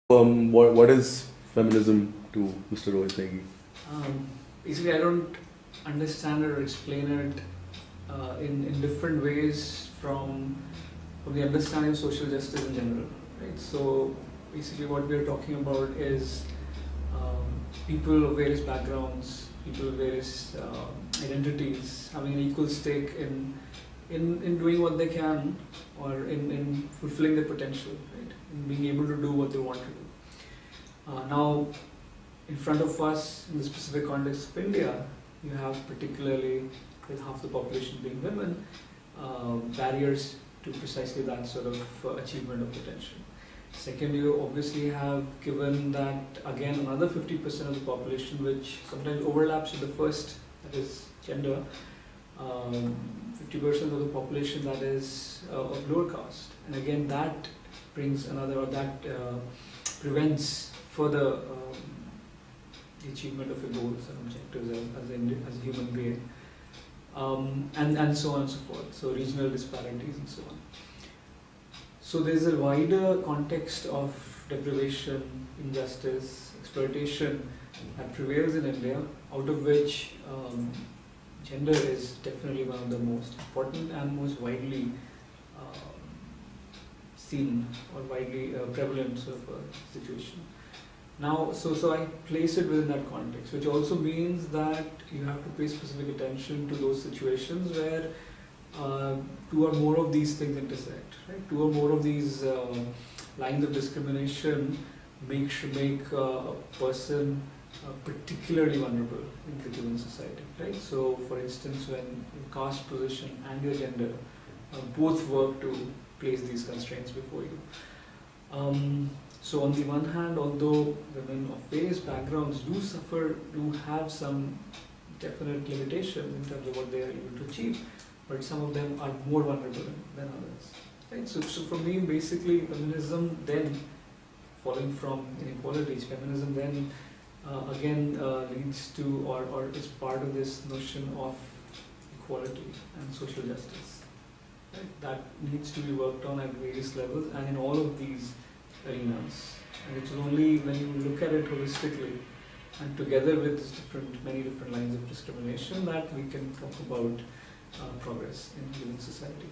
What is feminism to Mr. Rohit Negi? Basically, I don't understand or explain it in different ways from the understanding of social justice in general. Right? So basically, what we are talking about is people of various backgrounds, people of various identities having an equal stake in doing what they can, or in fulfilling their potential, right? In being able to do what they want to do. Now, in front of us, in the specific context of India, you have, particularly with half the population being women, barriers to precisely that sort of achievement of potential. Second, you obviously have, given that again another 50% of the population, which sometimes overlaps with the first, that is gender, 50% of the population that is of lower caste, and again that brings another, or that prevents further the achievement of your goals and objectives as a human being, and so on and so forth. So regional disparities and so on. So there is a wider context of deprivation, injustice, exploitation that prevails in India, out of which gender is definitely one of the most important and most widely seen or widely prevalent sort of a situation. Now, so I place it within that context, which also means that you have to pay specific attention to those situations where two or more of these things intersect, right? Two or more of these lines of discrimination make a person particularly vulnerable in the given society, right? So, for instance, when your caste position and your gender both work to place these constraints before you. So on the one hand, although women of various backgrounds do have some definite limitations in terms of what they are able to achieve, but some of them are more vulnerable than others. Right? So for me, basically, feminism then, following from inequalities, feminism then again leads to, or is part of this notion of equality and social justice. Right? That needs to be worked on at various levels and in all of these arenas. And it's only when you look at it holistically and together with many different lines of discrimination that we can talk about progress in human society.